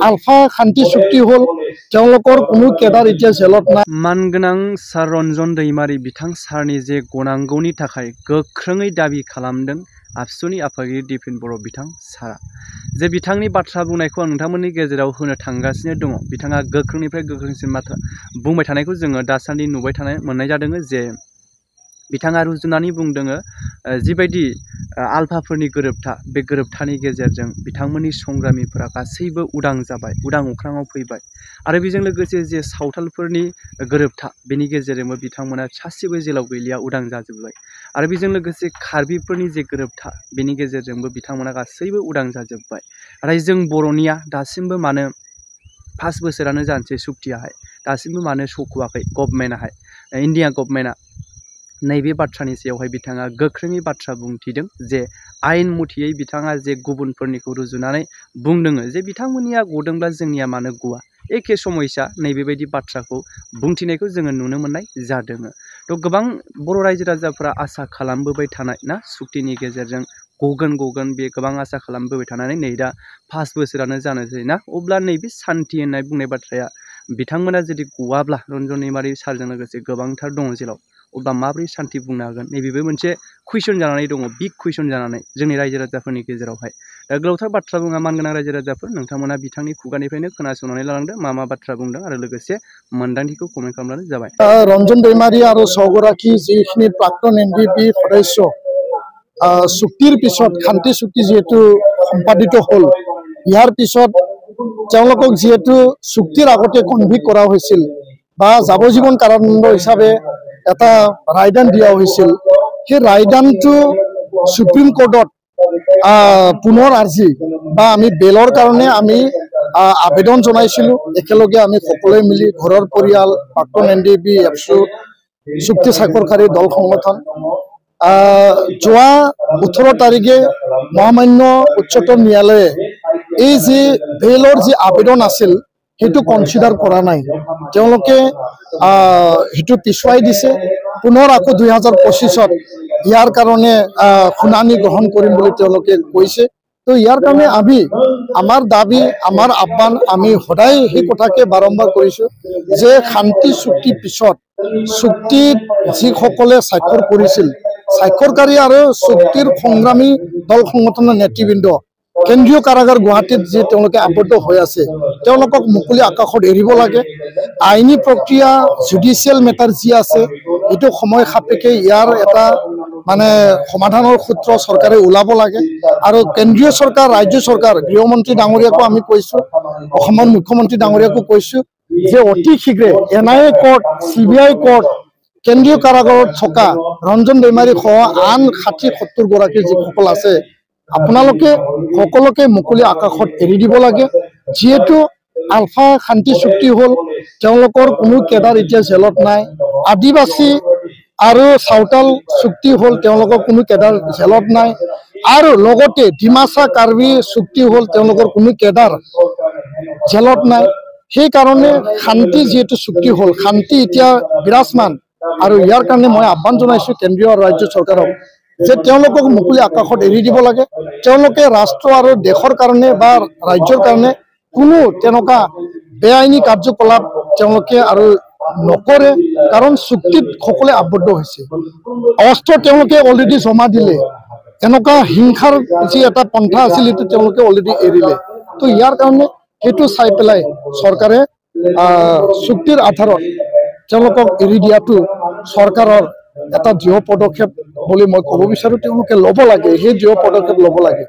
আলফা শান্তি চুক্তি হল তেওঁলোকৰ কোনো কেডাৰ এতিয়া জেলত নাই। मानगोनां सार रन्जन दैमारी बिथां सारनि जे गनांगौनि थाखाय गोख्रोङै दाबि खालामदों आबसुनि आफादगिरि दिपेन बर' बिथां सारा। जे बिथांनि बाथ्रा बुंनायखौ आं नोंथांमोननि गेजेराव होनो थांगासिनो दङ। बिथाङा गोख्रोंनिफ्राय गोख्रोंसिन बाथ्रा बुंबाय थानायखौ जोङो दासान्दि नुबाय मोननाय जादों जे बिथाङा रुजुनानै बुंदों जिबायदि आलफाफोरनि गोरोबथा बे गोरोबथानि गेजेरजों बिथांमोननि संग्रामिफोरा गासैबो उदां जाबाय, उदां अख्राङाव फैबाय आरो बेजों लोगोसे जे सावथालफोरनि गोरोबथा बेनि गेजेरजोंबो बिथांमोना सासेबो जेलाव गैलिया, उदां जाजोब्बाय आरो बेजों लोगोसे कार्बिफोरनि जे गोरोबथा बेनि गेजेरजोंबो बिथांमोना गासैबो उदां जाजोब्बाय। नाथाय जों बर'निया दासिमबो मानो 5 बोसोरानो जानोसै सुक्तियाहाय दासिमबो मानो सौख'वाखै गभर्नमेन्टआहाय, इन्डिया गभर्नमेन्टआ नैबे बाथ्रानि सायावहाय बिथाङा गोख्रोङै बाथ्रा बुंथिदों जे आयेन मथेयै बिथाङा जे गुबुनफोरनिखौ रुजुनानै बुंदों जे बिथांमोननिया गदोंब्ला जोंनिया मानो गवा, एखे समयसा नैबेबायदि बाथ्राखौ बुंथिनायखौ जोङो नुनो मोननाय जादों। थ' गोबां बर' रायजो राजाफोरा आसा खालामबोबाय थानाय ना सुक्तिनि गेजेरजों गगोन बे गोबां आसा खालामबोबाय थानानै नै दा 5 बोसोरानो जानोसै ना, अब्ला नैबे सान्थि होननाय बुंनाय बाथ्राया बिथांमोना जुदि गवाब्ला रन्जन दैमारी सारजों लोगोसे गोबांथार दङ जेलाव, अब्ला माबोरै सान्थि बुंनो हागोन? नैबेबो मोनसे कुइसन जानानै दङ, बिग कुइसन जानानै जोंनि रायजो राजाफोरनि गेजेरावहाय। दा गोलावथार बाथ्रा बुङा मानगोनां रायजो राजाफोर, नोंथांमोना बिथांनि खुगानिफ्रायनो खोनासंनानै लालांदों मा बाथ्रा बुंदों आरो लोगोसे मोन्दांथिखौ कमेन्ट खालामनानै जाबाय। रन्जन दैमारी आरो ছগৰাকী যিখিনি প্ৰাক্তন NDP সদস্য চুক্তিৰ পিছত শান্তি চুক্তি যিহেতু সম্পাদিত হ'ল, ইয়াৰ পিছত তেওঁলোকক যিহেতু চুক্তিৰ আগতে কনভিক্ট কৰা হৈছিল বা যাৱজ্জীৱন কাৰাদণ্ড হিচাপে এটা ৰায়দান দিয়া হৈছিল, সেই ৰায়দানটো সুপ্ৰিম কোৰ্টত পুনৰ আৰ্জি বা আমি বেলৰ কাৰণে আমি আবেদন জনাইছিলোঁ। একেলগে আমি সকলোৱে মিলি ঘৰৰ পৰিয়াল, প্ৰাক্তন NDP, এপছু, চুক্তি স্বাক্ষৰকাৰী দল সংগঠন যোৱা 18 তাৰিখে মহামান্য উচ্চতম ন্যায়ালয়ে এই যে বেলৰ যি আবেদন আছিল সেইটো কনচিডাৰ কৰা নাই, তেওঁলোকে সেইটো পিছুৱাই দিছে। পুনৰ আকৌ 2025ত ইয়াৰ কাৰণে শুনানি গ্ৰহণ কৰিম বুলি তেওঁলোকে কৈছে। তো ইয়াৰ কাৰণে আমি আমাৰ দাবী, আমাৰ আহ্বান, আমি সদায় সেই কথাকে বাৰম্বাৰ কৰিছোঁ যে শান্তি চুক্তিৰ পিছত চুক্তিত যিসকলে স্বাক্ষৰ কৰিছিল, স্বাক্ষৰকাৰী আৰু চুক্তিৰ সংগ্ৰামী দল সংগঠনৰ নেতৃবৃন্দ কেন্দ্ৰীয় কাৰাগাৰ গুৱাহাটীত যি তেওঁলোকে আবদ্ধ হৈ আছে, তেওঁলোকক মুকলি আকাশত এৰিব লাগে। আইনী প্ৰক্ৰিয়া, জুডিচিয়েল মেটাৰ যি আছে এইটো সময় সাপেক্ষে ইয়াৰ এটা মানে সমাধানৰ সূত্ৰ চৰকাৰে ওলাব লাগে। আৰু কেন্দ্ৰীয় চৰকাৰ, ৰাজ্য চৰকাৰ, গৃহমন্ত্ৰী ডাঙৰীয়াকো আমি কৈছোঁ, অসমৰ মুখ্যমন্ত্ৰী ডাঙৰীয়াকো কৈছোঁ যে অতি শীঘ্ৰে NIA কোৰ্ট, CBI কোৰ্ট, কেন্দ্ৰীয় কাৰাগাৰত থকা ৰঞ্জন দৈমাৰী সহ আন 60-70 গৰাকী যিসকল আছে, আপোনালোকে সকলোকে মুকলি আকাশত এৰি দিব লাগে। যিহেতু আলফা শান্তি চুক্তি হ'ল, তেওঁলোকৰ কোনো কেডাৰ এতিয়া জেলত নাই। আদিবাসী আৰু চাওতাল চুক্তি হ'ল, তেওঁলোকৰ কোনো কেডাৰ জেলত নাই। আৰু লগতে ডিমাচা কাৰ্বি চুক্তি হ'ল, তেওঁলোকৰ কোনো কেডাৰ জেলত নাই। সেইকাৰণে শান্তি যিহেতু চুক্তি হ'ল, শান্তি এতিয়া বিৰাজমান। আৰু ইয়াৰ কাৰণে মই আহ্বান জনাইছোঁ কেন্দ্ৰীয় আৰু ৰাজ্য চৰকাৰক যে তেওঁলোকক মুকলি আকাশত এৰি দিব লাগে। তেওঁলোকে ৰাষ্ট্ৰ আৰু দেশৰ কাৰণে বা ৰাজ্যৰ কাৰণে কোনো তেনেকুৱা বেআইনী কাৰ্যকলাপ তেওঁলোকে আৰু নকৰে, কাৰণ চুক্তিত সকলোৱে আবদ্ধ হৈছে। অস্ত্ৰ তেওঁলোকে অলৰেডি জমা দিলে, এনেকুৱা হিংসাৰ যি এটা পন্থা আছিল সেইটো তেওঁলোকে অলৰেডি এৰিলে। তো ইয়াৰ কাৰণে সেইটো চাই পেলাই চৰকাৰে চুক্তিৰ আধাৰত তেওঁলোকক এৰি দিয়াটো চৰকাৰৰ এটা দৃঢ় পদক্ষেপ বুলি মই ক'ব বিচাৰোঁ। তেওঁলোকে ল'ব লাগে, সেই দৃঢ় পদক্ষেপ ল'ব লাগে।